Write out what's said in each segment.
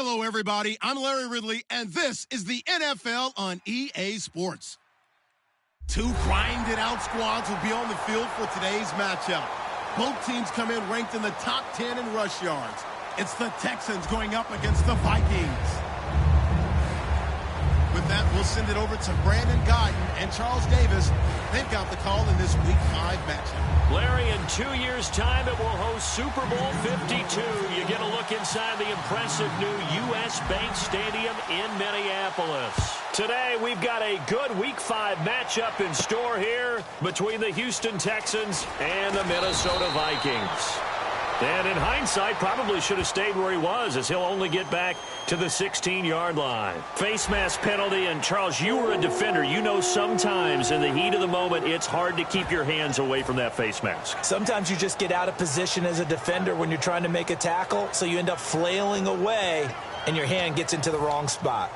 Hello, everybody. I'm Larry Ridley, and this is the NFL on EA Sports. Two grinded-out squads will be on the field for today's matchup. Both teams come in ranked in the top 10 in rush yards. It's the Texans going up against the Vikings. With that, we'll send it over to Brandon Guyton and Charles Davis. They've got the call in this Week 5 matchup. Larry, in 2 years' time, it will host Super Bowl 52. You get a look inside the impressive new U.S. Bank Stadium in Minneapolis. Today, we've got a good Week 5 matchup in store here between the Houston Texans and the Minnesota Vikings. And in hindsight, probably should have stayed where he was, as he'll only get back to the 16-yard line. Face mask penalty, and Charles, you were a defender. You know sometimes in the heat of the moment, it's hard to keep your hands away from that face mask. Sometimes you just get out of position as a defender when you're trying to make a tackle, so you end up flailing away, and your hand gets into the wrong spot.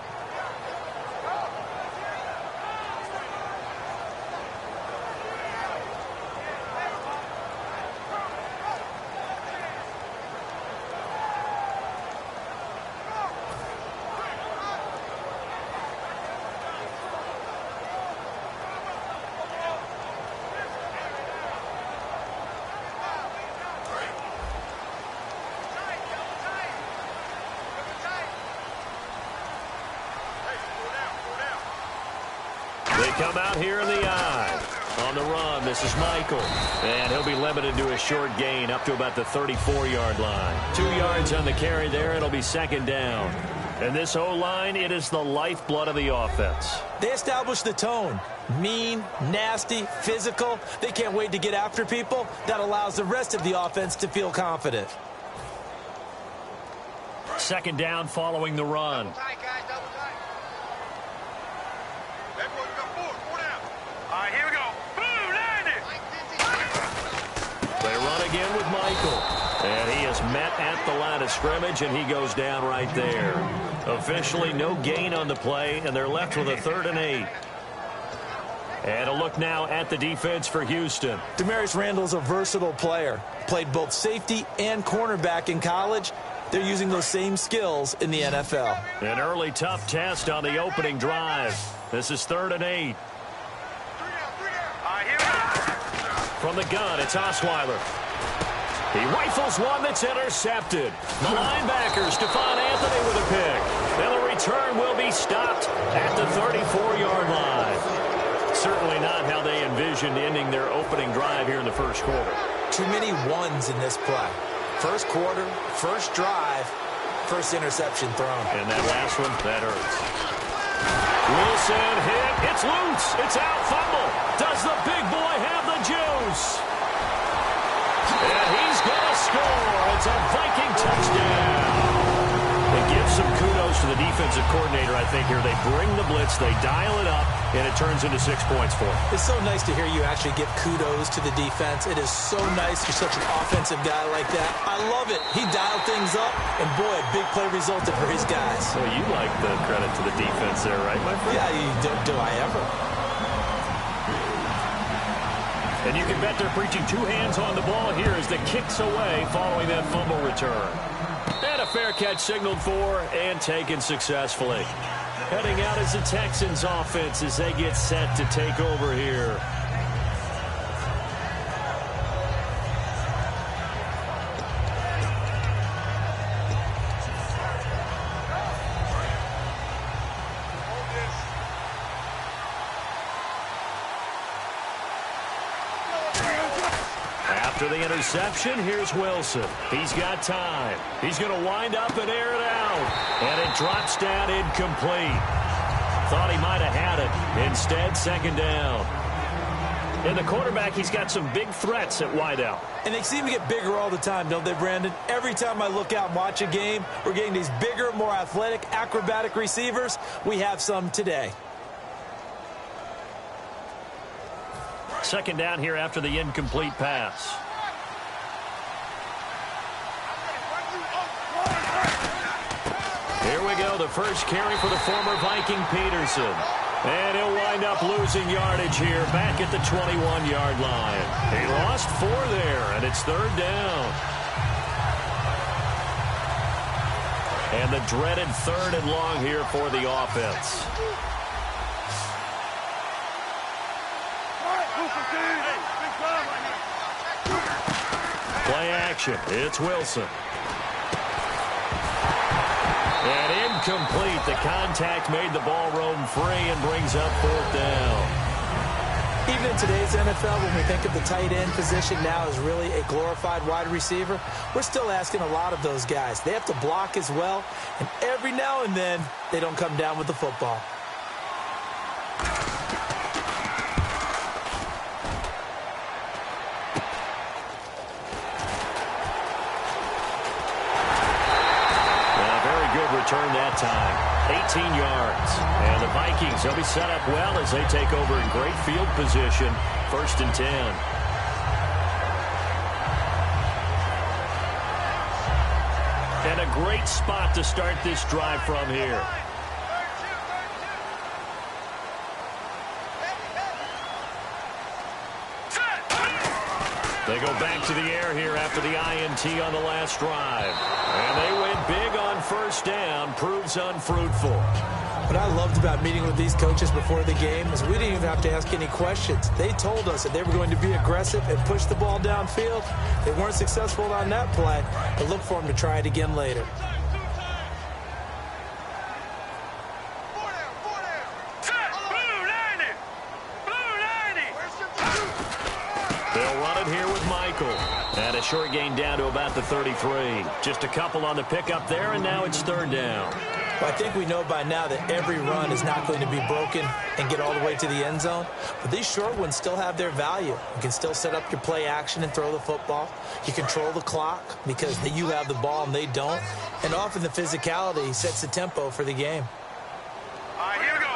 Come out here in the eye. On the run, this is Michael. And he'll be limited to a short gain up to about the 34-yard line. 2 yards on the carry there. It'll be second down. And this O-line, it is the lifeblood of the offense. They establish the tone. Mean, nasty, physical. They can't wait to get after people. That allows the rest of the offense to feel confident. Second down following the run. They run again with Michael. And he is met at the line of scrimmage, and he goes down right there. Officially no gain on the play, and they're left with a 3rd and 8. And a look now at the defense for Houston. Demarius Randall's a versatile player. Played both safety and cornerback in college. They're using those same skills in the NFL. An early tough test on the opening drive. This is 3rd and 8. From the gun, it's Osweiler. He rifles one that's intercepted. The linebacker, Stephon Anthony with a pick. And the return will be stopped at the 34-yard line. Certainly not how they envisioned ending their opening drive here in the first quarter. Too many ones in this play. First quarter, first drive, first interception thrown. And that last one, that hurts. Wilson hit. It's loose. It's out. Fumble. Does the big boy have the juice? And he's going to score. It's a Viking touchdown. It gives some kudos to the defensive coordinator, I think, here. They bring the blitz, they dial it up, and it turns into 6 points for him. It's so nice to hear you actually give kudos to the defense. It is so nice you're such an offensive guy like that. I love it. He dialed things up, and boy, a big play resulted for his guys. Well, you like the credit to the defense there, right, my friend? Yeah, do I ever? And you can bet they're preaching 2 hands on the ball here as the kick's away following that fumble return. And a fair catch signaled for and taken successfully. Heading out is the Texans offense as they get set to take over here. After the interception, here's Wilson. He's got time. He's going to wind up and air it out. And it drops down incomplete. Thought he might have had it. Instead, second down. And the quarterback, he's got some big threats at wideout. And they seem to get bigger all the time, don't they, Brandon? Every time I look out and watch a game, we're getting these bigger, more athletic, acrobatic receivers. We have some today. Second down here after the incomplete pass. Here we go, the first carry for the former Viking Peterson. And he'll wind up losing yardage here back at the 21-yard line. He lost 4 there, and it's 3rd down. And the dreaded 3rd and long here for the offense. Play action. It's Wilson. And incomplete. The contact made the ball roam free and brings up 4th down. Even in today's NFL, when we think of the tight end position now as really a glorified wide receiver, we're still asking a lot of those guys. They have to block as well, and every now and then, they don't come down with the football. Return that time. 18 yards. And the Vikings, they'll be set up well as they take over in great field position. 1st and 10. And a great spot to start this drive from here. They go back to the air here after the INT on the last drive. And they win big on 1st down. Proves unfruitful. What I loved about meeting with these coaches before the game is we didn't even have to ask any questions. They told us that they were going to be aggressive and push the ball downfield. They weren't successful on that play, but look for them to try it again later. And a short gain down to about the 33. Just a couple on the pickup there, and now it's 3rd down. Well, I think we know by now that every run is not going to be broken and get all the way to the end zone. But these short ones still have their value. You can still set up your play action and throw the football. You control the clock because you have the ball and they don't. And often the physicality sets the tempo for the game. All right, here we go.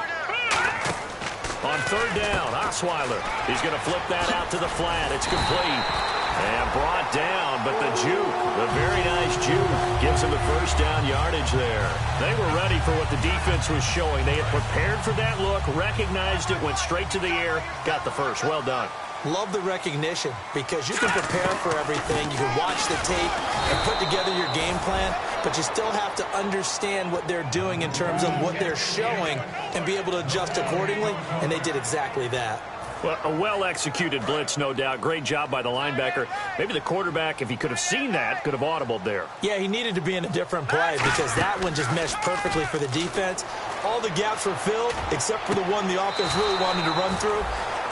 On 3rd down, Osweiler. He's going to flip that out to the flat. It's complete. And brought down, but the juke, the very nice juke, gives him the 1st down yardage there. They were ready for what the defense was showing. They had prepared for that look, recognized it, went straight to the air, got the first. Well done. Love the recognition because you can prepare for everything. You can watch the tape and put together your game plan, but you still have to understand what they're doing in terms of what they're showing and be able to adjust accordingly, and they did exactly that. Well, a well-executed blitz, no doubt. Great job by the linebacker. Maybe the quarterback, if he could have seen that, could have audibled there. Yeah, he needed to be in a different play because that one just meshed perfectly for the defense. All the gaps were filled except for the one the offense really wanted to run through,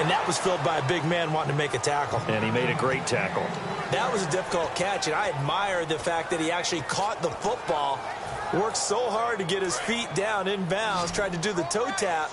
and that was filled by a big man wanting to make a tackle. And he made a great tackle. That was a difficult catch, and I admire the fact that he actually caught the football, worked so hard to get his feet down inbounds, tried to do the toe tap.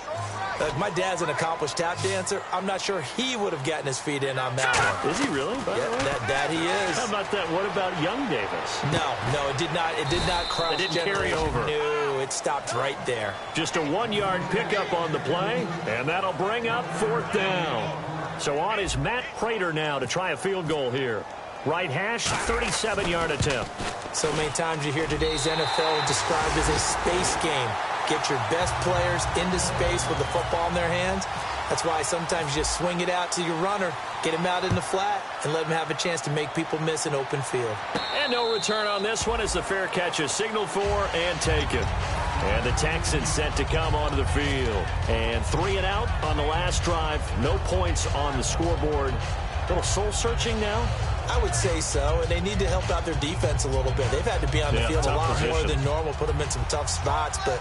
My dad's an accomplished tap dancer. I'm not sure he would have gotten his feet in on that one. Is he really? Yeah, that he is. How about that? What about young Davis? No, it did not. It did not cross. It didn't carry over. No, it stopped right there. Just a 1-yard pickup on the play, and that'll bring up 4th down. So on is Matt Prater now to try a field goal here. Right hash, 37-yard attempt. So many times you hear today's NFL described as a space game. Get your best players into space with the football in their hands. That's why sometimes you just swing it out to your runner, get him out in the flat, and let him have a chance to make people miss an open field. And no return on this one as the fair catch is signaled for and taken. And the Texans set to come onto the field. And 3 and out on the last drive. No points on the scoreboard. A little soul-searching now? I would say so, and they need to help out their defense a little bit. They've had to be on the field a lot more than normal, put them in some tough spots. But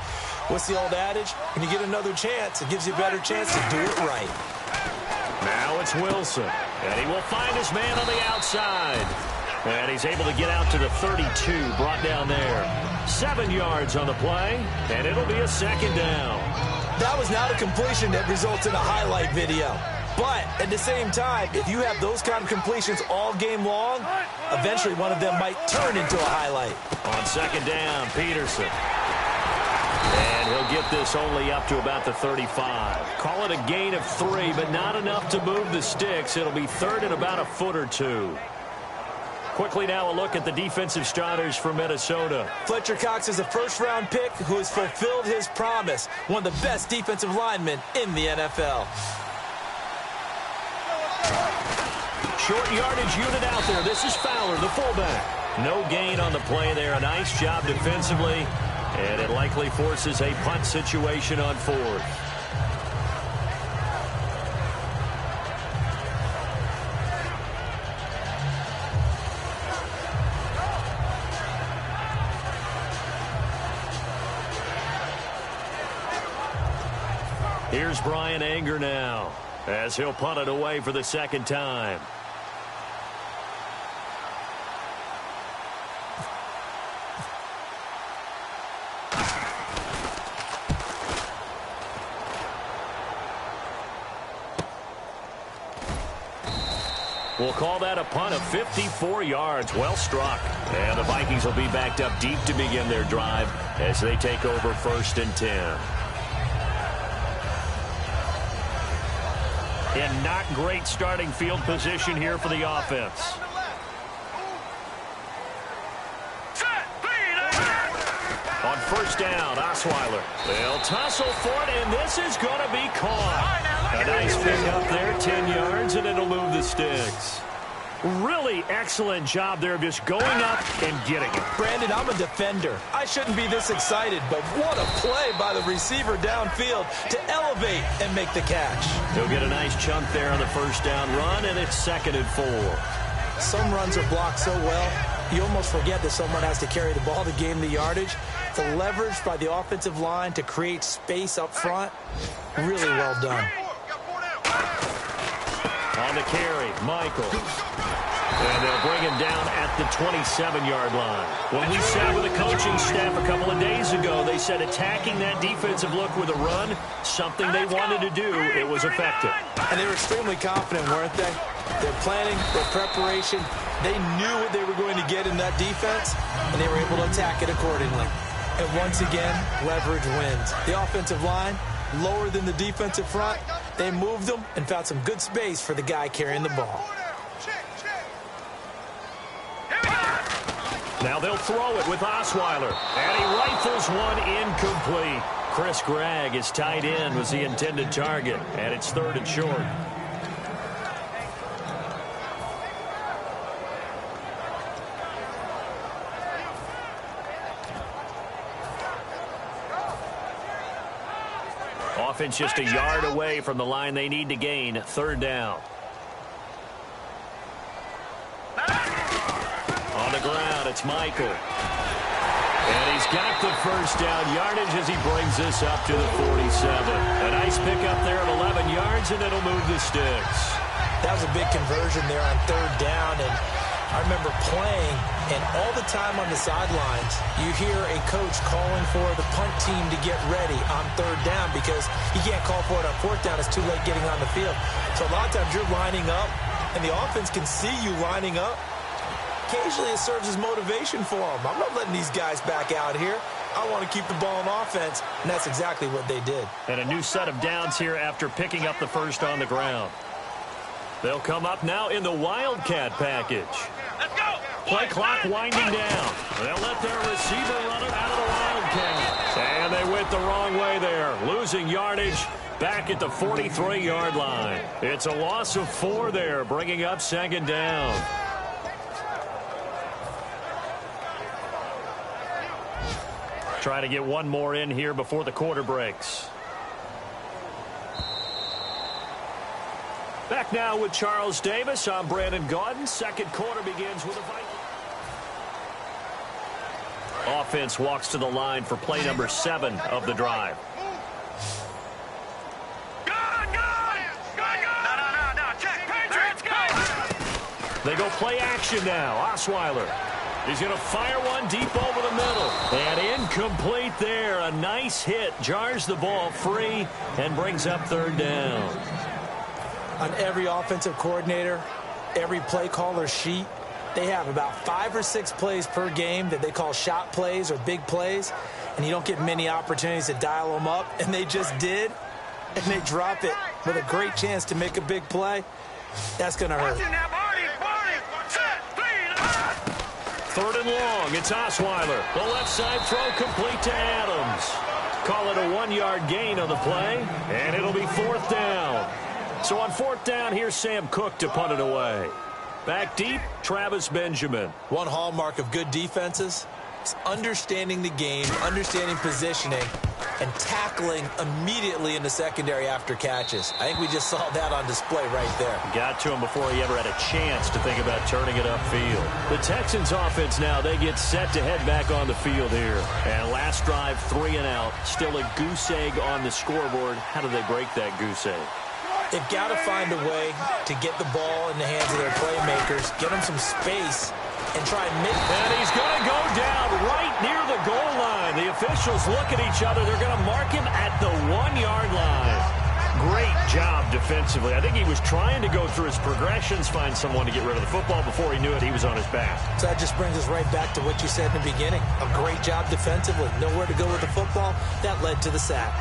what's the old adage? When you get another chance, it gives you a better chance to do it right. Now it's Wilson, and he will find his man on the outside. And he's able to get out to the 32, brought down there. 7 yards on the play, and it'll be a 2nd down. That was not a completion that results in a highlight video. But at the same time, if you have those kind of completions all game long, eventually one of them might turn into a highlight. On 2nd down, Peterson. And he'll get this only up to about the 35. Call it a gain of 3, but not enough to move the sticks. It'll be 3rd and about a foot or 2. Quickly now a look at the defensive starters for Minnesota. Fletcher Cox is a first-round pick who has fulfilled his promise. One of the best defensive linemen in the NFL. Short yardage unit out there. This is Fowler, the fullback. No gain on the play there. A nice job defensively, and it likely forces a punt situation on 4th. Here's Brian Anger now, as he'll punt it away for the second time. We'll call that a punt of 54 yards. Well struck. And the Vikings will be backed up deep to begin their drive as they take over 1st and 10. In not great starting field position here for the offense. On 1st down, Osweiler. They'll tussle for it, and this is going to be caught. A nice pick up there, 10 yards, and it'll move the sticks. Really excellent job there, just going up and getting it. Brandon, I'm a defender. I shouldn't be this excited, but what a play by the receiver downfield to elevate and make the catch. He'll get a nice chunk there on the 1st down run, and it's 2nd and 4. Some runs are blocked so well, you almost forget that someone has to carry the ball to gain the yardage. The leverage by the offensive line to create space up front, really well done. On the carry, Michael. And they'll bring him down at the 27-yard line. When we sat with the coaching staff a couple of days ago, they said attacking that defensive look with a run, something they wanted to do, it was effective. And they were extremely confident, weren't they? Their planning, their preparation, they knew what they were going to get in that defense, and they were able to attack it accordingly. And once again, leverage wins. The offensive line, lower than the defensive front, they moved them and found some good space for the guy carrying the ball. Now they'll throw it with Osweiler, and he rifles one incomplete. Chris Gregg, his tight end, was the intended target, and it's 3rd and short. Offense just a yard away from the line they need to gain. 3rd down. On the ground, it's Michael. And he's got the 1st down yardage as he brings this up to the 47. A nice pickup there at 11 yards, and it'll move the sticks. That was a big conversion there on 3rd down, and I remember playing, and all the time on the sidelines, you hear a coach calling for the punt team to get ready on 3rd down because you can't call for it on 4th down. It's too late getting on the field. So a lot of times you're lining up, and the offense can see you lining up. Occasionally it serves as motivation for them. I'm not letting these guys back out here. I want to keep the ball in offense, and that's exactly what they did. And a new set of downs here after picking up the 1st on the ground. They'll come up now in the Wildcat package. Let's go. Play clock winding down. They'll let their receiver run it out of the Wildcat. And they went the wrong way there, losing yardage back at the 43-yard line. It's a loss of 4 there, bringing up 2nd down. Trying to get one more in here before the quarter breaks. Back now with Charles Davis. I'm Brandon Gaudin. 2nd quarter begins with a Viking. Offense walks to the line for play number 7 of the drive. They go play action now. Osweiler. He's going to fire one deep over the middle. And incomplete there. A nice hit. Jars the ball free and brings up 3rd down. On every offensive coordinator, every play caller sheet, they have about 5 or 6 plays per game that they call shot plays or big plays. And you don't get many opportunities to dial them up. And they just did. And they drop it with a great chance to make a big play. That's going to hurt. 3rd and long. It's Osweiler. The left side throw complete to Adams. Call it a 1-yard gain on the play, and it'll be 4th down. So on 4th down, here's Sam Cook to punt it away. Back deep, Travis Benjamin. One hallmark of good defenses is understanding the game, understanding positioning, and tackling immediately in the secondary after catches. I think we just saw that on display right there. Got to him before he ever had a chance to think about turning it upfield. The Texans offense now, they get set to head back on the field here. And last drive, 3 and out. Still a goose egg on the scoreboard. How do they break that goose egg? They've got to find a way to get the ball in the hands of their playmakers, get them some space, and try and make... And he's going to go down right near the goal line. The officials look at each other. They're going to mark him at the 1-yard line. Great job defensively. I think he was trying to go through his progressions, find someone to get rid of the football. Before he knew it, he was on his back. So that just brings us right back to what you said in the beginning. A great job defensively. Nowhere to go with the football. That led to the sack.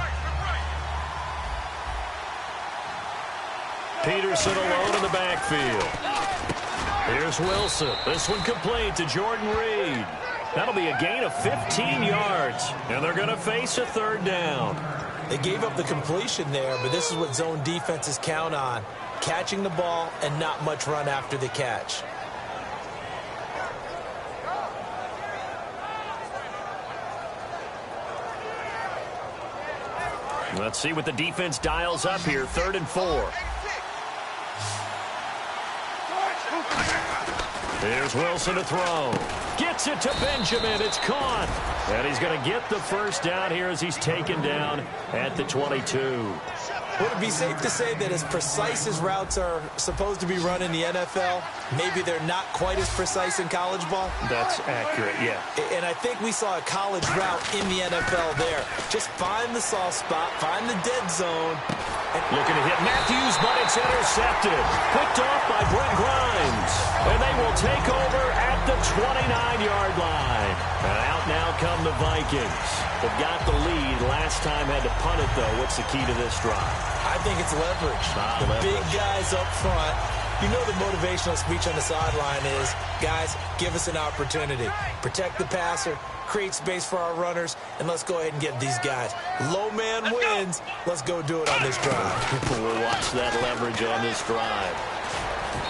Peterson alone in the backfield. Here's Wilson. This one complete to Jordan Reed. That'll be a gain of 15 yards, and they're going to face a 3rd down. They gave up the completion there, but this is what zone defenses count on. Catching the ball and not much run after the catch. Let's see what the defense dials up here. 3rd and 4. Here's Wilson to throw. Gets it to Benjamin. It's caught. And he's going to get the 1st down here as he's taken down at the 22. Would it be safe to say that as precise as routes are supposed to be run in the NFL, maybe they're not quite as precise in college ball? That's accurate, yeah. And I think we saw a college route in the NFL there. Just find the soft spot, find the dead zone. Looking to hit Matthews, but it's intercepted. Picked off by Brent Grimes. And they will take over at the 29-yard line. And out now come the Vikings. They've got the lead. Last time had to punt it, though. What's the key to this drive? I think it's leverage. Big guys up front. You know the motivational speech on the sideline is, guys, give us an opportunity. Protect the passer, create space for our runners, and let's go ahead and get these guys. Low man wins. Let's go do it on this drive. We'll watch that leverage on this drive.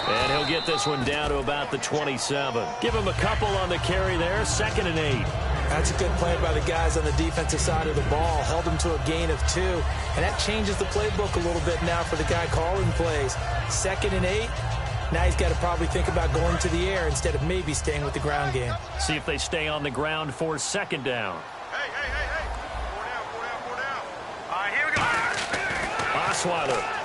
And he'll get this one down to about the 27. Give him a couple on the carry there. 2nd and 8. That's a good play by the guys on the defensive side of the ball. Held them to a gain of 2. And that changes the playbook a little bit now for the guy calling plays. 2nd and 8. Now he's got to probably think about going to the air instead of maybe staying with the ground game. See if they stay on the ground for 2nd down. Hey. 4 down. All right, here we go. Osweiler.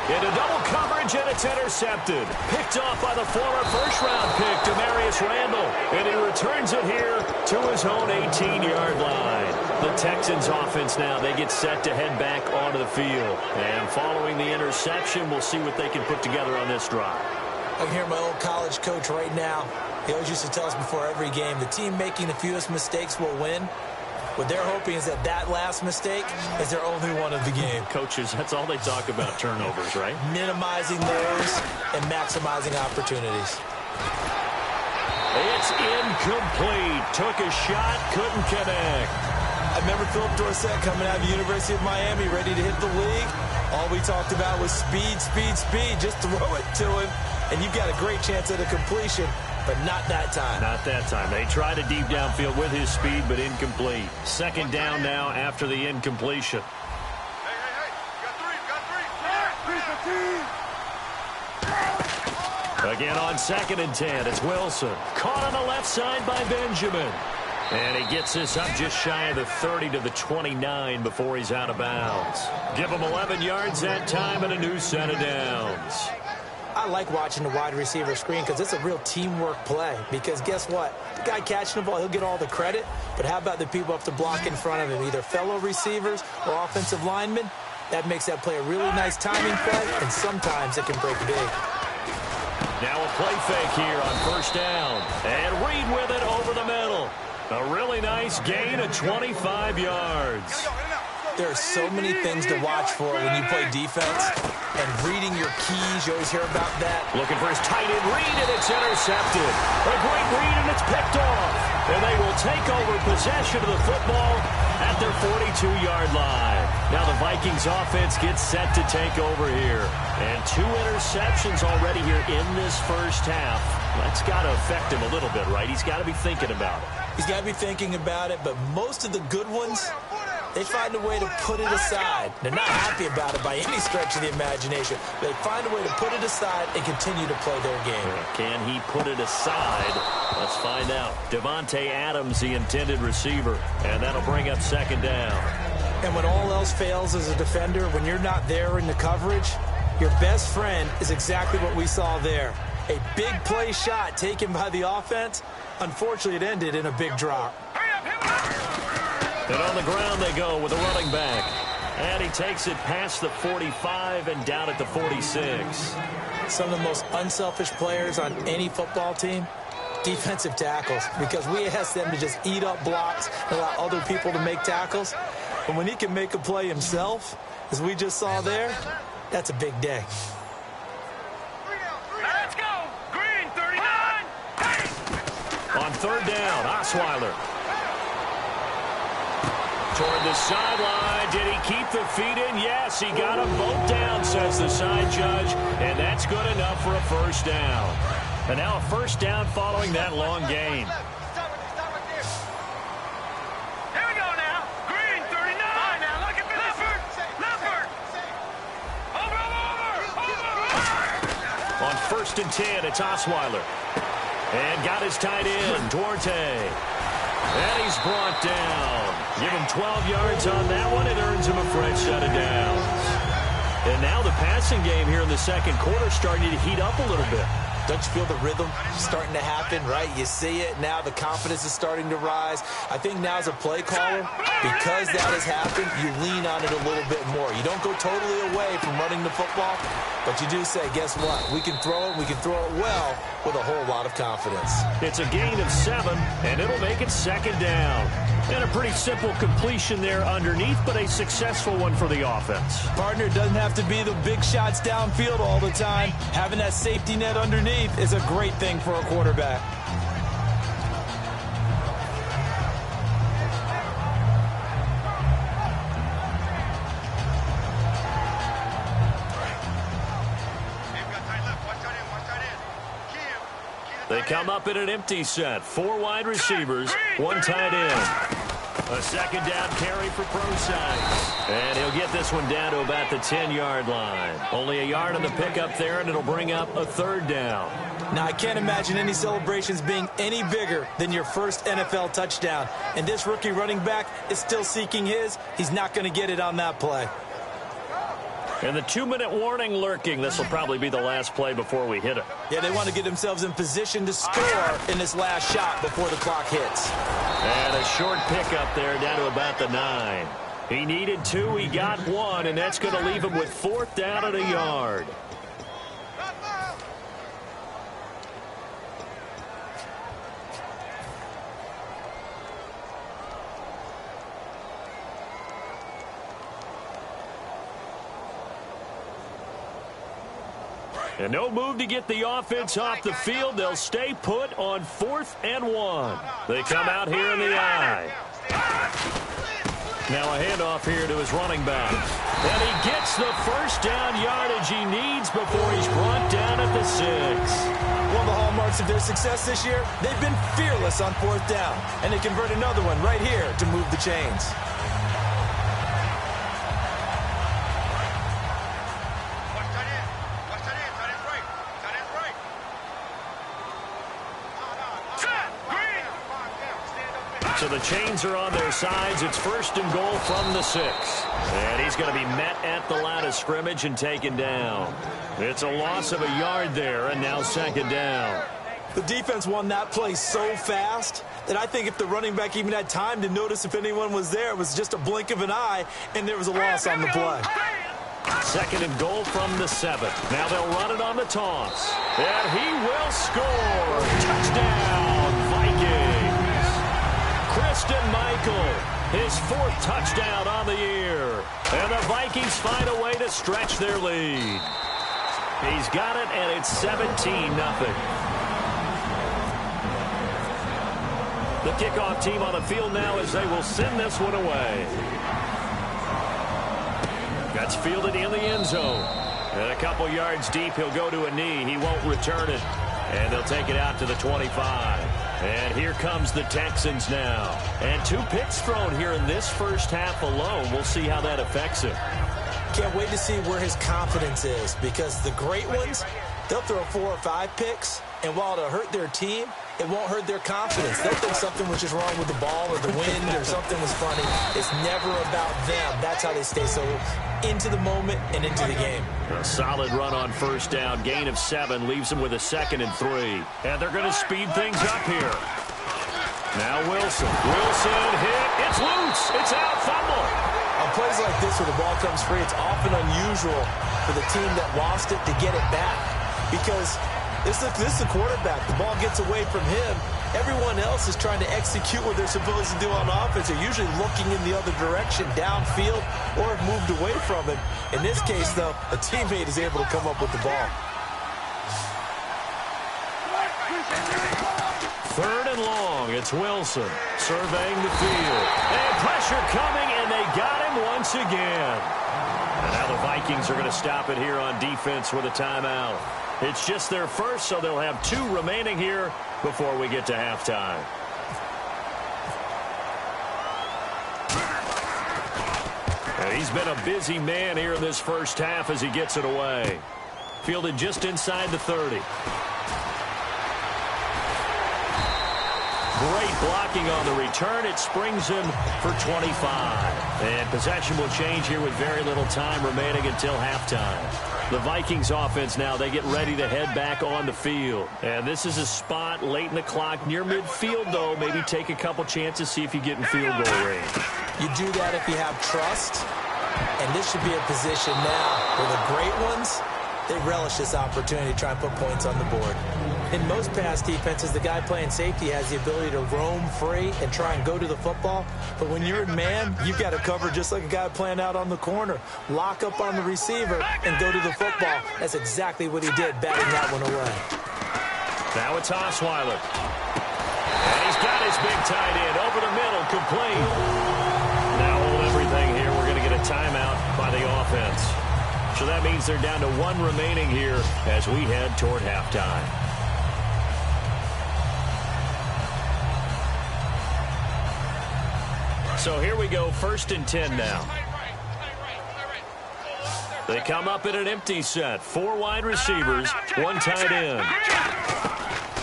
Into double coverage, and it's intercepted. Picked off by the former first-round pick, Demarius Randall. And he returns it here to his own 18-yard line. The Texans offense now, they get set to head back onto the field. And following the interception, we'll see what they can put together on this drive. I can hear my old college coach right now. He always used to tell us before every game, the team making the fewest mistakes will win. What they're hoping is that last mistake is their only one of the game. Coaches, that's all they talk about, turnovers, right? Minimizing those and maximizing opportunities. It's incomplete. Took a shot, couldn't connect. I remember Philip Dorsett coming out of the University of Miami, ready to hit the league. All we talked about was speed. Just throw it to him, and you've got a great chance at a completion. But not that time. Not that time. They tried a deep downfield with his speed, but incomplete. 2nd down now after the incompletion. Hey. Got 3. Again on 2nd and 10. It's Wilson. Caught on the left side by Benjamin. And he gets this up just shy of the 30 to the 29 before he's out of bounds. Give him 11 yards that time and a new set of downs. I like watching the wide receiver screen because it's a real teamwork play. Because guess what? The guy catching the ball, he'll get all the credit. But how about the people up to block in front of him, either fellow receivers or offensive linemen? That makes that play a really nice timing play, and sometimes it can break big. Now a play fake here on 1st down. And Reed with it over the middle. A really nice gain of 25 yards. There are so many things to watch for when you play defense. And reading your keys, you always hear about that. Looking for his tight end read, and it's intercepted. A great read, and it's picked off. And they will take over possession of the football at their 42-yard line. Now the Vikings offense gets set to take over here. And 2 interceptions already here in this first half. That's got to affect him a little bit, right? He's got to be thinking about it. He's got to be thinking about it, but most of the good ones, they find a way to put it aside. They're not happy about it by any stretch of the imagination. They find a way to put it aside and continue to play their game. Can he put it aside? Let's find out. Devontae Adams, the intended receiver, and that'll bring up second down. And when all else fails as a defender, when you're not there in the coverage, your best friend is exactly what we saw there. A big play shot taken by the offense. Unfortunately, it ended in a big drop. And on the ground they go with a running back. And he takes it past the 45 and down at the 46. Some of the most unselfish players on any football team, defensive tackles, because we ask them to just eat up blocks and allow other people to make tackles. And when he can make a play himself, as we just saw there, that's a big day. Let's go! Green, 39! On third down, Osweiler. Toward the sideline. Did he keep the feet in? Yes, he got them both down, says the side judge. And that's good enough for a first down. And now a first down following that long gain. Here we go now. Green, 39. Now look at Leopard. Leopard. Over. On first and 10, it's Osweiler. And got his tight end, Duarte. And he's brought down. Give him 12 yards on that one. It earns him a fresh set of downs. And now the passing game here in the second quarter starting to heat up a little bit. Don't you feel the rhythm starting to happen, right? You see it now. The confidence is starting to rise. I think now as a play caller, because that has happened, you lean on it a little bit more. You don't go totally away from running the football, but you do say, guess what? We can throw it. We can throw it well with a whole lot of confidence. It's a gain of 7, and it'll make it second down. And a pretty simple completion there underneath, but a successful one for the offense. Partner, doesn't have to be the big shots downfield all the time. Having that safety net underneath is a great thing for a quarterback. They come up in an empty set. 4 wide receivers, 1 tight end. A second down carry for Prosise. And he'll get this one down to about the 10-yard line. Only a yard on the pickup there, and it'll bring up a third down. Now, I can't imagine any celebrations being any bigger than your first NFL touchdown. And this rookie running back is still seeking his. He's not going to get it on that play. And the 2-minute warning lurking. This will probably be the last play before we hit it. Yeah, they want to get themselves in position to score in this last shot before the clock hits. And a short pickup there down to about the 9. He needed 2. He got 1, and that's going to leave him with 4th down and a yard. And no move to get the offense off the field. They'll stay put on 4th and 1. They come out here in the eye. Now a handoff here to his running back. And he gets the first down yardage he needs before he's brought down at the 6. One of the hallmarks of their success this year, they've been fearless on 4th down. And they convert another one right here to move the chains. So the chains are on their sides. It's 1st and goal from the 6. And he's going to be met at the line of scrimmage and taken down. It's a loss of a yard there, and now 2nd down. The defense won that play so fast that I think if the running back even had time to notice if anyone was there, it was just a blink of an eye, and there was a loss on the play. 2nd and goal from the 7. Now they'll run it on the toss. And he will score. Touchdown, Vikings. Christian Michael, his 4th touchdown on the year. And the Vikings find a way to stretch their lead. He's got it, and it's 17-0. The kickoff team on the field now as they will send this one away. That's fielded in the end zone. And a couple yards deep, he'll go to a knee. He won't return it. And they'll take it out to the 25. And here comes the Texans now. And 2 picks thrown here in this first half alone. We'll see how that affects him. Can't wait to see where his confidence is, because the great ones, they'll throw 4 or 5 picks, and while it'll hurt their team, it won't hurt their confidence. They'll think something was just wrong with the ball or the wind or something was funny. It's never about them. That's how they stay so into the moment and into the game. A solid run on first down. Gain of 7 leaves them with a 2nd and 3. And they're going to speed things up here. Now Wilson. Wilson hit. It's loose. It's out. Fumble. On plays like this where the ball comes free, it's often unusual for the team that lost it to get it back, because this is the quarterback. The ball gets away from him. Everyone else is trying to execute what they're supposed to do on offense. They're usually looking in the other direction, downfield, or have moved away from it. In this case, though, a teammate is able to come up with the ball. 3rd and long. It's Wilson surveying the field. And pressure coming, and they got him once again. And now the Vikings are going to stop it here on defense with a timeout. It's just their first, so they'll have 2 remaining here before we get to halftime. And he's been a busy man here in this first half as he gets it away. Fielded just inside the 30. Great blocking on the return. It springs him for 25. And possession will change here with very little time remaining until halftime. The Vikings offense now, they get ready to head back on the field. And this is a spot late in the clock near midfield, though. Maybe take a couple chances, see if you get in field goal range. You do that if you have trust. And this should be a position now where the great ones, they relish this opportunity to try and put points on the board. In most pass defenses, the guy playing safety has the ability to roam free and try and go to the football. But when you're in man, you've got to cover just like a guy playing out on the corner. Lock up on the receiver and go to the football. That's exactly what he did, batting that one away. Now it's Osweiler. And he's got his big tight end over the middle, complete. Now hold everything here. We're going to get a timeout by the offense. So that means they're down to 1 remaining here as we head toward halftime. So here we go, 1st and 10 now. They come up in an empty set. 4 wide receivers, 1 tight end.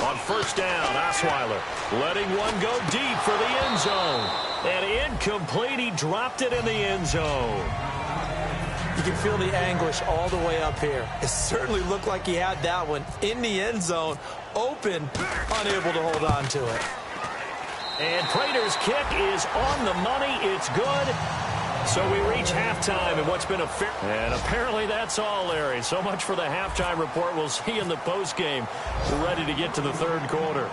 On first down, Osweiler letting one go deep for the end zone. And incomplete, he dropped it in the end zone. You can feel the anguish all the way up here. It certainly looked like he had that one in the end zone, open, unable to hold on to it. And Prater's kick is on the money. It's good. So we reach halftime in what's been a fair... And apparently that's all, Larry. So much for the halftime report. We'll see in the postgame. We're ready to get to the 3rd quarter.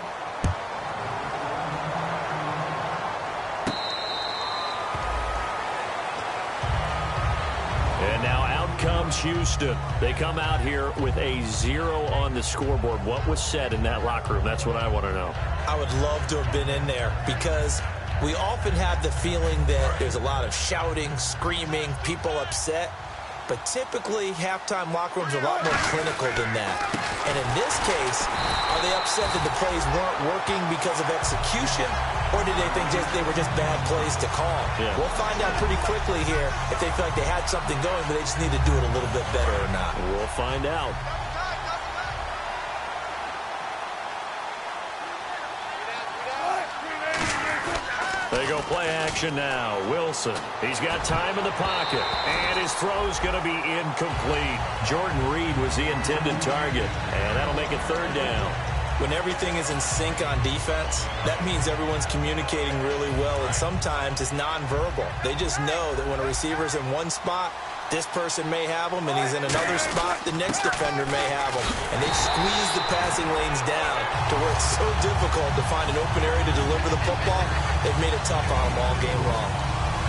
And now out comes Houston. They come out here with a 0 on the scoreboard. What was said in that locker room? That's what I want to know. I would love to have been in there, because we often have the feeling that there's a lot of shouting, screaming, people upset. But typically, halftime locker rooms are a lot more clinical than that. And in this case, are they upset that the plays weren't working because of execution? Or did they think they were just bad plays to call? Yeah. We'll find out pretty quickly here if they feel like they had something going, but they just need to do it a little bit better or not. We'll find out. They go play action now. Wilson, he's got time in the pocket, and his throw's going to be incomplete. Jordan Reed was the intended target, and that'll make it 3rd down. When everything is in sync on defense, that means everyone's communicating really well, and sometimes it's nonverbal. They just know that when a receiver's in one spot, this person may have him, and he's in another spot, the next defender may have him. And they squeeze the passing lanes down to where it's so difficult to find an open area to deliver the football. They've made it tough on them all game long.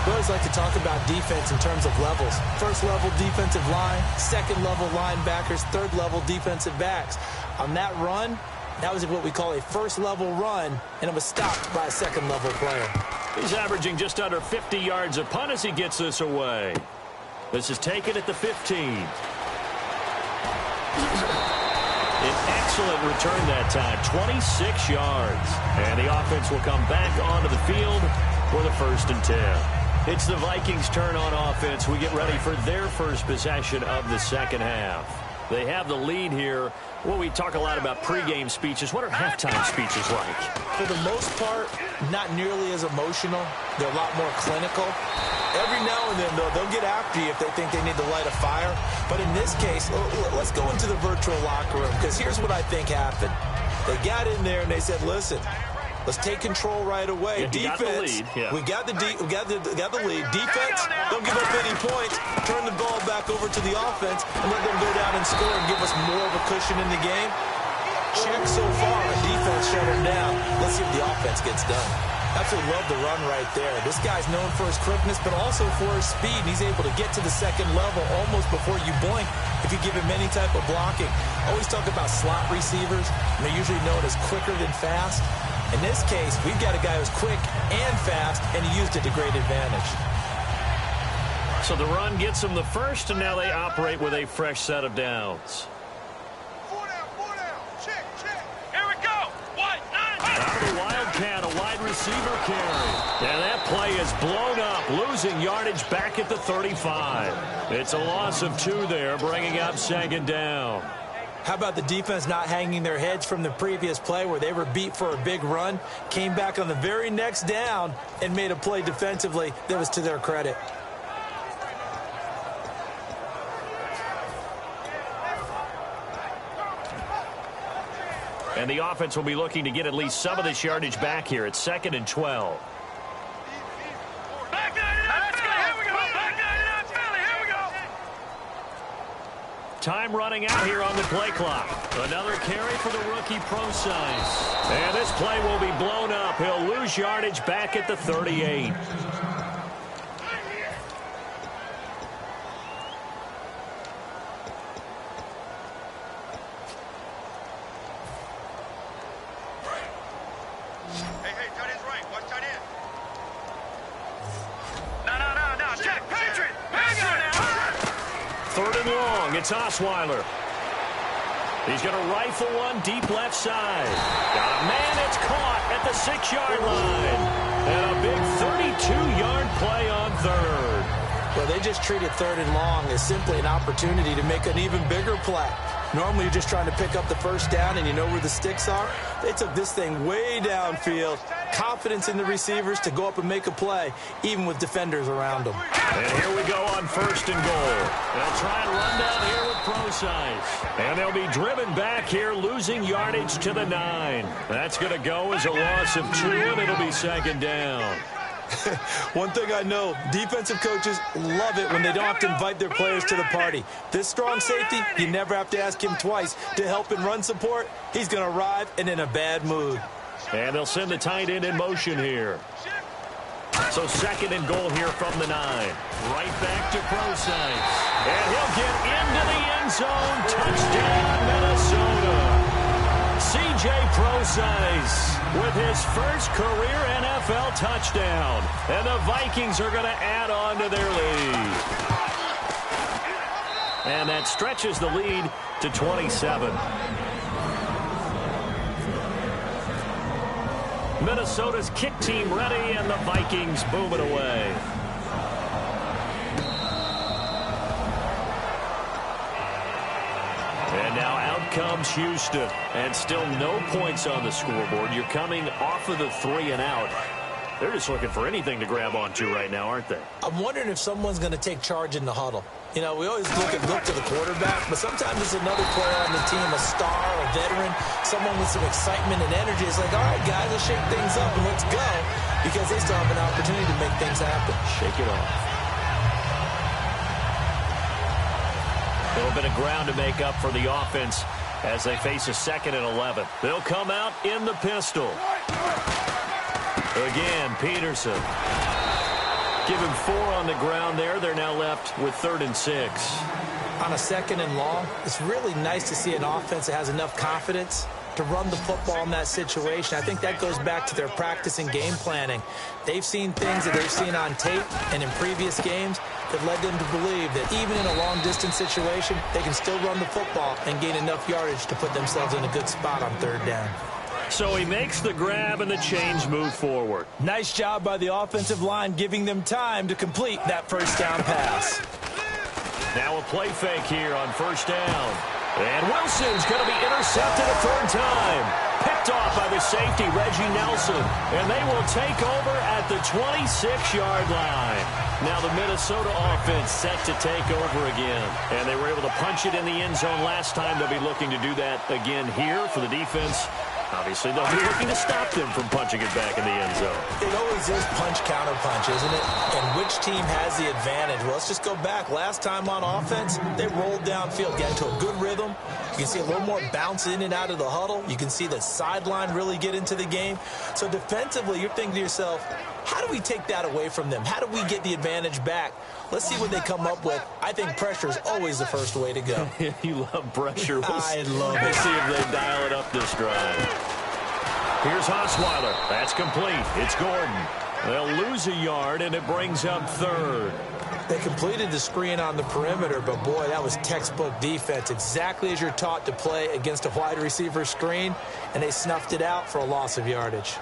We always like to talk about defense in terms of levels. 1st level defensive line, 2nd level linebackers, 3rd level defensive backs. On that run, that was what we call a 1st level run, and it was stopped by a 2nd level player. He's averaging just under 50 yards a punt as he gets this away. This is taken at the 15. An excellent return that time, 26 yards. And the offense will come back onto the field for the 1st and 10. It's the Vikings' turn on offense. We get ready for their first possession of the second half. They have the lead here. Well, we talk a lot about pregame speeches. What are halftime speeches like? For the most part, not nearly as emotional. They're a lot more clinical. Every now and then, though, they'll get after you if they think they need to light a fire. But in this case, let's go into the virtual locker room, because here's what I think happened. They got in there and they said, listen, let's take control right away. Yeah, defense, we got the lead. Defense, don't give up any points. Turn the ball back over to the offense and let them go down and score and give us more of a cushion in the game. Check so far. Defense shut them down. Let's see if the offense gets done. Absolutely love the run right there. This guy's known for his quickness, but also for his speed. And he's able to get to the second level almost before you blink if you give him any type of blocking. Always talk about slot receivers. They're usually known as quicker than fast. In this case, we've got a guy who's quick and fast, and he used it to great advantage. So the run gets them the first, and now they operate with a fresh set of downs. 4 down. Check. Here we go. White, 9. Out of the Wildcat, a wide receiver carry. And that play is blown up, losing yardage back at the 35. It's a loss of 2 there, bringing up 2nd down. How about the defense not hanging their heads from the previous play where they were beat for a big run, came back on the very next down and made a play defensively that was to their credit. And the offense will be looking to get at least some of this yardage back here. It's 2nd and 12. Back 99 Philly. Here we go. Back 99 Philly. Here we go. Time running out here on the play clock. Another carry for the rookie Procise. And this play will be blown up. He'll lose yardage back at the 38. Hey, tight end's right. Watch tight end. No. Check. Patriot. Hang on now. 3rd and long. It's Osweiler. He's going to rifle one deep left side. Got a man. It's caught at the 6-yard line. And a big 32-yard play on 3rd. Well, they just treated 3rd and long as simply an opportunity to make an even bigger play. Normally, you're just trying to pick up the 1st down and you know where the sticks are. They took this thing way downfield. Confidence in the receivers to go up and make a play, even with defenders around them. And here we go on 1st and goal. They'll try and run down here with Procise. And they'll be driven back here, losing yardage to the 9. That's going to go as a loss of 2, and it'll be 2nd down. One thing I know, defensive coaches love it when they don't have to invite their players to the party. This strong safety, you never have to ask him twice to help in run support. He's going to arrive and in a bad mood. And they'll send the tight end in motion here. So 2nd and goal here from the 9. Right back to Procise. And he'll get into the end zone. Touchdown, Minnesota. C.J. Procise with his first career NFL touchdown. And the Vikings are going to add on to their lead. And that stretches the lead to 27. Minnesota's kick team ready, and the Vikings move it away. And now out comes Houston, and still no points on the scoreboard. You're coming off of the 3 and out. They're just looking for anything to grab onto right now, aren't they? I'm wondering if someone's going to take charge in the huddle. You know, we always look to the quarterback, but sometimes it's another player on the team, a star, a veteran, someone with some excitement and energy. It's like, all right, guys, let's shake things up and let's go, because they still have an opportunity to make things happen. Shake it off. A little bit of ground to make up for the offense as they face a 2nd and 11. They'll come out in the pistol. Again, Peterson. Give him 4 on the ground there. They're now left with 3rd and 6. On a 2nd and long, it's really nice to see an offense that has enough confidence to run the football in that situation. I think that goes back to their practice and game planning. They've seen things that they've seen on tape and in previous games, It led them to believe that even in a long-distance situation, they can still run the football and gain enough yardage to put themselves in a good spot on third down. So he makes the grab and the chains move forward. Nice job by the offensive line giving them time to complete that first down pass. Now a play fake here on first down. And Wilson's going to be intercepted a third time. Picked off by the safety, Reggie Nelson. And they will take over at the 26-yard line. Now the Minnesota offense set to take over again. And they were able to punch it in the end zone last time. They'll be looking to do that again here for the defense. Obviously, they'll be looking to stop them from punching it back in the end zone. It always is punch-counter-punch, isn't it? And which team has the advantage? Well, let's just go back. Last time on offense, they rolled downfield, got into a good rhythm. You can see a little more bounce in and out of the huddle. You can see the sideline really get into the game. So defensively, you're thinking to yourself, how do we take that away from them? How do we get the advantage back? Let's see what they come up with. I think pressure is always the first way to go. You love pressure. I love it. Let's see if they dial it up this drive. Here's Osweiler. That's complete. It's Gordon. They'll lose a yard, and it brings up third. They completed the screen on the perimeter, but, boy, that was textbook defense. Exactly as you're taught to play against a wide receiver screen, and they snuffed it out for a loss of yardage.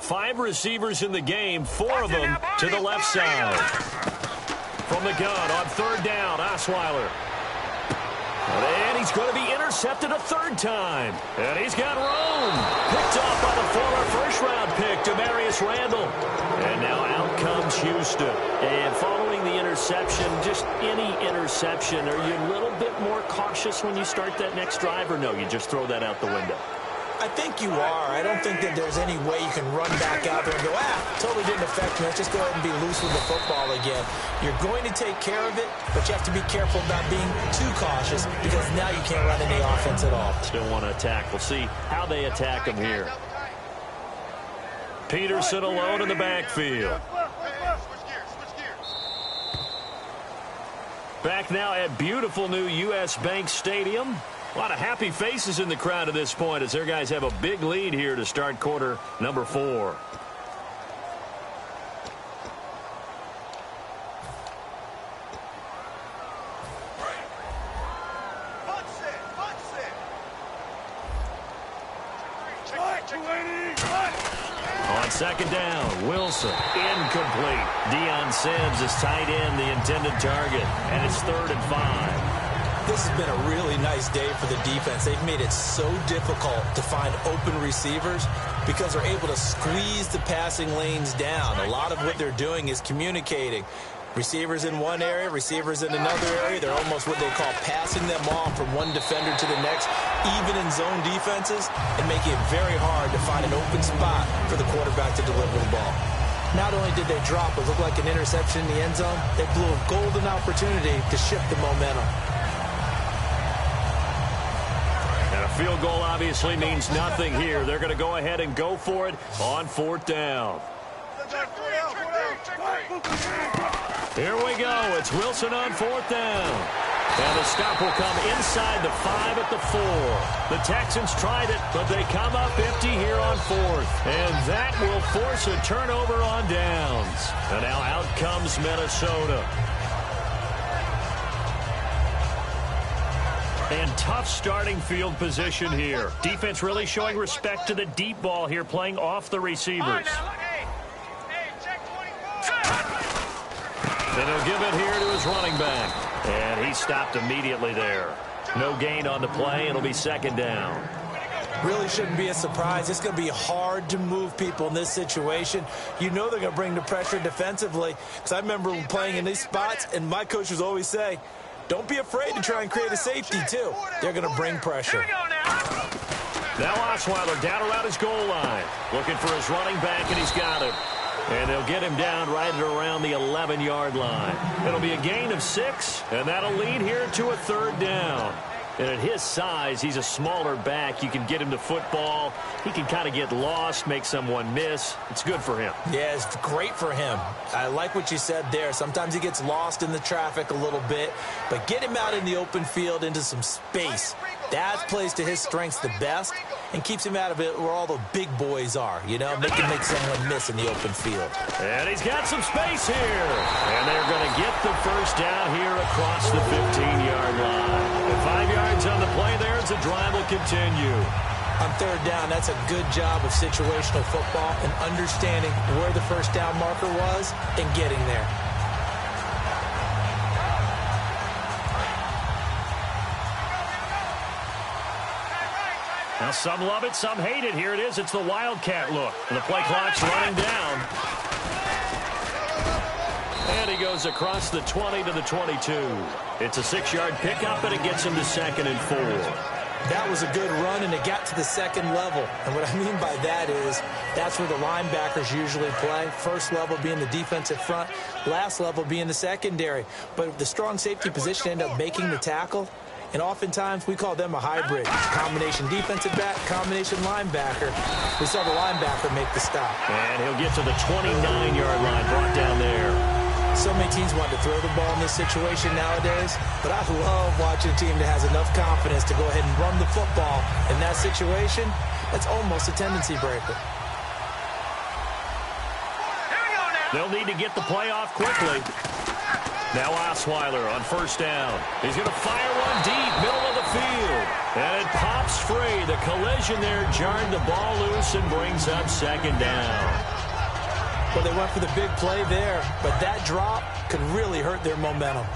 Five receivers in the game, four of them to the left side. From the gun on third down, Osweiler. And he's going to be intercepted a third time. And he's got room. Picked off by the former first-round pick, Demarius Randall. And now out comes Houston. And following the interception, just any interception, are you a little bit more cautious when you start that next drive, or no, you just throw that out the window? I think you are. I don't think that there's any way you can run back out there and go, totally didn't affect me. Let's just go ahead and be loose with the football again. You're going to take care of it, but you have to be careful about being too cautious because now you can't run any offense at all. Still want to attack. We'll see how they attack him here. Peterson alone in the backfield. Back now at beautiful new U.S. Bank Stadium. A lot of happy faces in the crowd at this point as their guys have a big lead here to start quarter number 4. On second down, Wilson, incomplete. Deion Sims is tight end, the intended target, and it's 3rd and 5. This has been a really nice day for the defense. They've made it so difficult to find open receivers because they're able to squeeze the passing lanes down. A lot of what they're doing is communicating. Receivers in one area, receivers in another area. They're almost what they call passing them off from one defender to the next, even in zone defenses, and making it very hard to find an open spot for the quarterback to deliver the ball. Not only did they drop what looked like an interception in the end zone, they blew a golden opportunity to shift the momentum. And a field goal obviously means nothing here. They're going to go ahead and go for it on 4th down. Here we go. It's Wilson on 4th down. And the stop will come inside the 5 at the 4. The Texans tried it, but they come up empty here on 4th. And that will force a turnover on downs. And now out comes Minnesota. And tough starting field position here. Defense really showing respect to the deep ball here, playing off the receivers. And he'll give it here to his running back. And he stopped immediately there. No gain on the play. It'll be 2nd down. Really shouldn't be a surprise. It's going to be hard to move people in this situation. You know they're going to bring the pressure defensively. Because I remember playing in these spots, and my coaches always say, don't be afraid to try and create a safety, too. They're going to bring pressure. Now Osweiler down around his goal line. Looking for his running back, and he's got him. And they'll get him down right around the 11-yard line. It'll be a gain of 6, and that'll lead here to a 3rd down. And at his size, he's a smaller back. You can get him the football. He can kind of get lost, make someone miss. It's good for him. Yeah, it's great for him. I like what you said there. Sometimes he gets lost in the traffic a little bit, but get him out in the open field into some space. That plays to his strengths the best and keeps him out of it where all the big boys are, you know, make someone miss in the open field. And he's got some space here. And they're going to get the first down here across the 15-yard line. And 5 yards on the play there as the drive will continue. On third down, that's a good job of situational football and understanding where the first down marker was and getting there. Now some love it, some hate it. Here it is. It's the Wildcat look. And the play clock's running down. And he goes across the 20 to the 22. It's a 6-yard pickup, and it gets him to 2nd and 4. That was a good run, and it got to the second level. And what I mean by that is that's where the linebackers usually play. First level being the defensive front, last level being the secondary. But the strong safety position ended up making the tackle. And oftentimes, we call them a hybrid. Combination defensive back, combination linebacker. We saw the linebacker make the stop. And he'll get to the 29-yard line, brought down there. So many teams want to throw the ball in this situation nowadays, but I love watching a team that has enough confidence to go ahead and run the football in that situation. That's almost a tendency breaker. They'll need to get the play off quickly. Now Osweiler on first down. He's going to fire one deep, middle of the field. And it pops free. The collision there jarred the ball loose and brings up 2nd down. Well, they went for the big play there, but that drop could really hurt their momentum.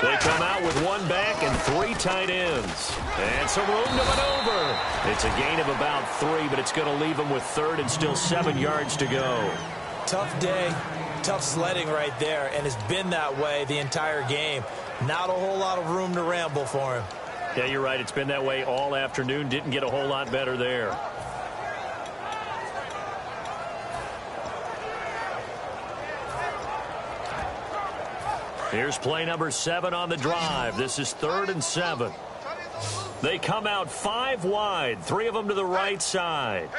They come out with one back and 3 tight ends. And some room to maneuver. It's a gain of about 3, but it's going to leave them with 3rd and still 7 yards to go. Tough day, tough sledding right there, and it's been that way the entire game. Not a whole lot of room to ramble for him. Yeah, you're right. It's been that way all afternoon. Didn't get a whole lot better there. Here's play number 7 on the drive. This is 3rd and 7. They come out 5 wide, 3 of them to the right side.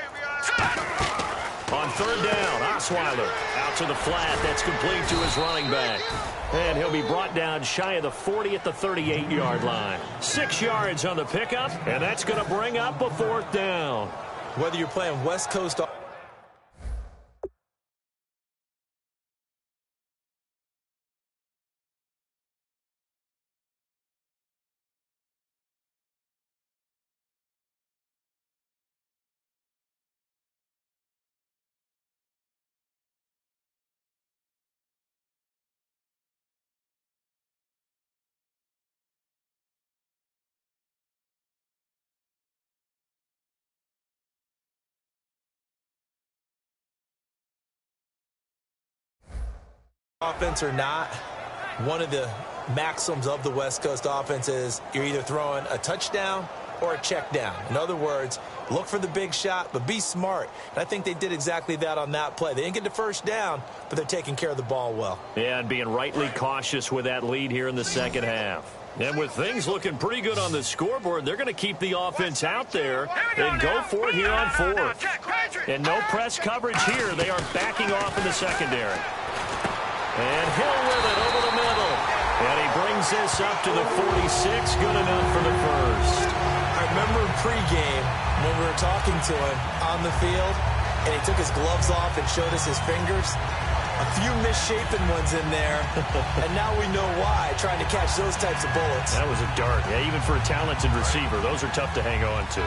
On 3rd down, Osweiler out to the flat. That's complete to his running back. And he'll be brought down shy of the 40 at the 38-yard line. 6 yards on the pickup, and that's going to bring up a 4th down. Whether you're playing West Coast offense or not, one of the maxims of the West Coast offense is you're either throwing a touchdown or a check down. In other words, look for the big shot, but be smart. And I think they did exactly that on that play. They didn't get the first down, but they're taking care of the ball well. Yeah, and being rightly cautious with that lead here in the second half. And with things looking pretty good on the scoreboard, they're going to keep the offense out there and go for it here on 4th. And no press coverage here. They are backing off in the secondary. And Hill with it over the middle. And he brings this up to the 46. Good enough for the first. I remember in pregame when we were talking to him on the field, and he took his gloves off and showed us his fingers. A few misshapen ones in there, and now we know why, trying to catch those types of bullets. That was a dart. Yeah, even for a talented receiver, those are tough to hang on to.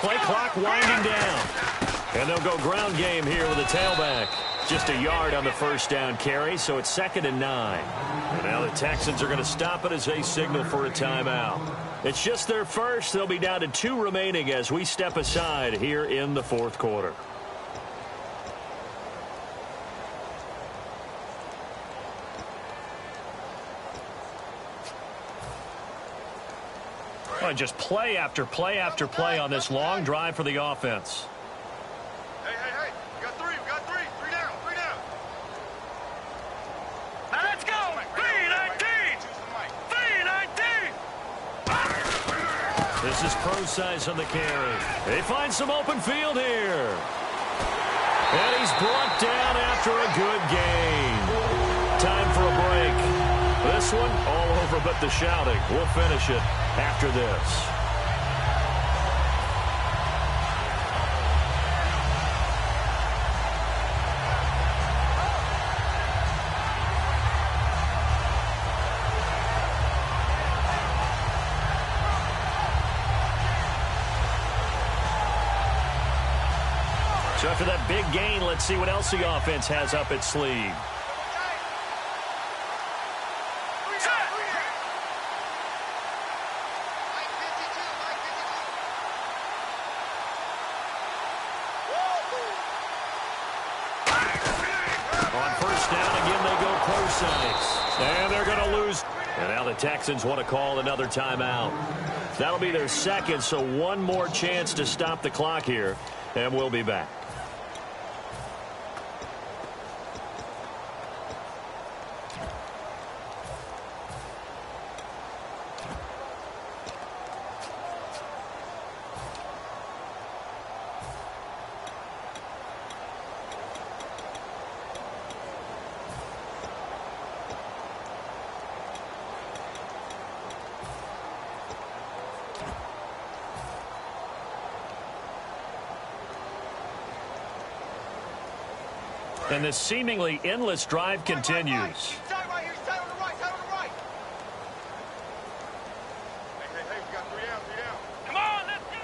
Play clock winding down. And they'll go ground game here with a tailback. Just a yard on the first down carry, so it's 2nd and 9. And now the Texans are going to stop it as they signal for a timeout. It's just their first. They'll be down to 2 remaining as we step aside here in the 4th quarter. Oh, just play after play after play on this long drive for the offense. Hey, you got 3, 3 down, 3 This is pro size on the carry. They find some open field here. And he's brought down after a good gain. Time for a break. This one all over but the shouting. We'll finish it after this. So after that big gain, let's see what else the offense has up its sleeve. On first down, again, they go pro size. And they're going to lose. And now the Texans want to call another timeout. That'll be their second, so one more chance to stop the clock here. And we'll be back. And this seemingly endless drive continues. Come on, let's go.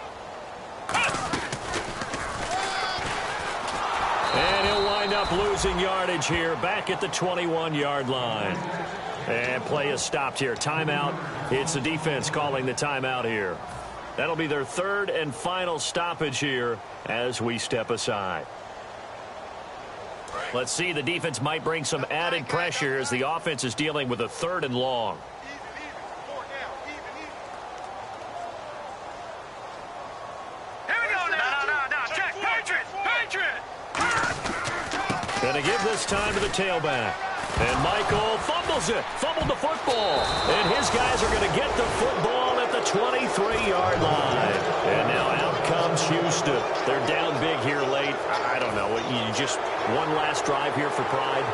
And he'll wind up losing yardage here back at the 21-yard line. And play is stopped here. Timeout. It's the defense calling the timeout here. That'll be their third and final stoppage here as we step aside. Let's see, the defense might bring some added pressure as the offense is dealing with a third and long. Here we go now. No. Check. Patriot. Gonna give this time to the tailback. And Michael fumbled the football. And his guys are going to get the football at the 23-yard line. And now out comes Houston. They're down big here late. I don't know. You just one last drive here for pride.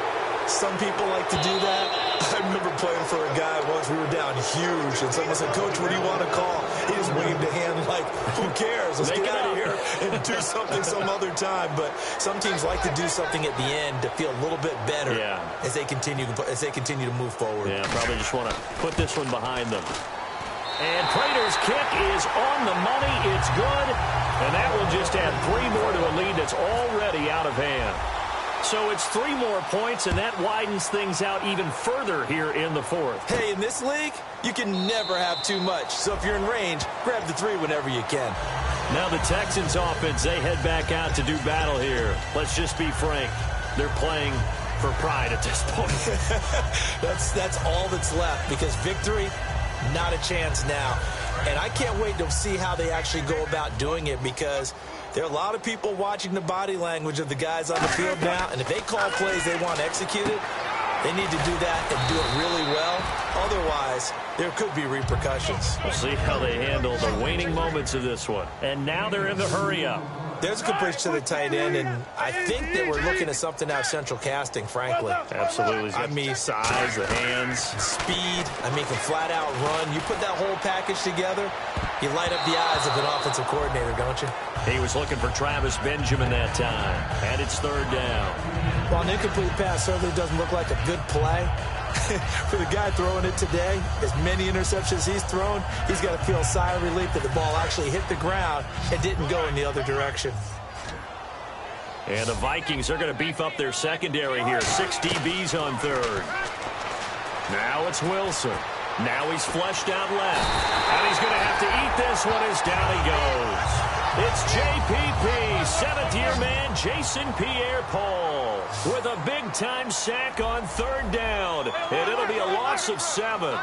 Some people like to do that. I remember playing for a guy once. We were down huge, and someone said, "Coach, what do you want to call?" He just waved a hand like, "Who cares? Let's get out of here and do something some other time." But some teams like to do something at the end to feel a little bit better as they continue to move forward. Yeah, probably just want to put this one behind them. And Prater's kick is on the money. It's good, and that will just add 3 more to a lead that's already out of hand. So it's 3 more points, and that widens things out even further here in the fourth. Hey, in this league, you can never have too much. So if you're in range, grab the 3 whenever you can. Now the Texans offense, they head back out to do battle here. Let's just be frank. They're playing for pride at this point. That's all that's left, because victory, not a chance now. And I can't wait to see how they actually go about doing it, because there are a lot of people watching the body language of the guys on the field now, and if they call plays they want executed, they need to do that and do it really well. Otherwise, there could be repercussions. We'll see how they handle the waning moments of this one. And now they're in the hurry-up. There's a completion to the tight end, and I think that we're looking at something out of central casting, frankly. Absolutely. I mean, size, the hands. Speed. I mean, can flat out run. You put that whole package together, you light up the eyes of an offensive coordinator, don't you? He was looking for Travis Benjamin that time, and it's 3rd down. Well, an incomplete pass certainly doesn't look like a good play. For the guy throwing it today, as many interceptions he's thrown, he's got to feel a sigh of relief that the ball actually hit the ground and didn't go in the other direction. And the Vikings are going to beef up their secondary here. 6 DBs on 3rd. Now it's Wilson. Now he's flushed out left. And he's going to have to eat this one as down he goes. It's JPP, 7th-year man Jason Pierre-Paul with a big-time sack on 3rd down. And it'll be a loss of 7.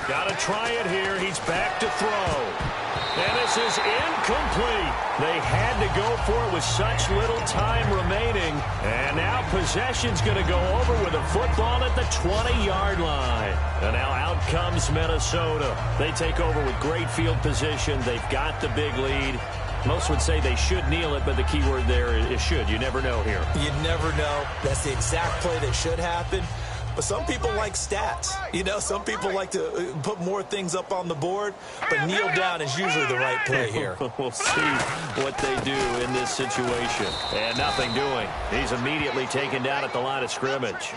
Got to try it here. He's back to throw. And this is incomplete. They had to go for it with such little time remaining. And now possession's going to go over with a football at the 20-yard line. And now out comes Minnesota. They take over with great field position. They've got the big lead. Most would say they should kneel it, but the key word there is should. You never know here. You never know. That's the exact play that should happen. But some people like stats. You know, some people like to put more things up on the board, but kneel down is usually the right play here. We'll see what they do in this situation. And nothing doing. He's immediately taken down at the line of scrimmage.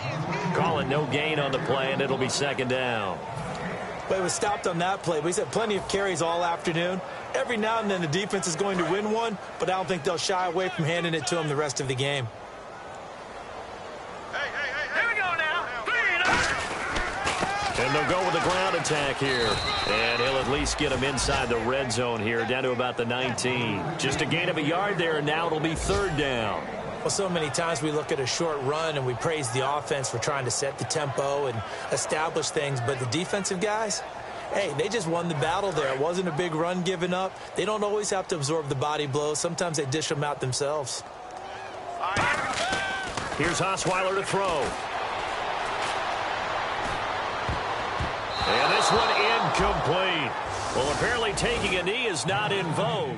Call it no gain on the play, and it'll be second down. But it was stopped on that play. He's had plenty of carries all afternoon. Every now and then the defense is going to win one, but I don't think they'll shy away from handing it to him the rest of the game. And they'll go with the ground attack here. And he'll at least get him inside the red zone here, down to about the 19. Just a gain of a yard there, and now it'll be third down. Well, so many times we look at a short run and we praise the offense for trying to set the tempo and establish things, but the defensive guys, hey, they just won the battle there. It wasn't a big run given up. They don't always have to absorb the body blows. Sometimes they dish them out themselves. Here's Osweiler to throw. And this one incomplete. Well, apparently taking a knee is not in vogue.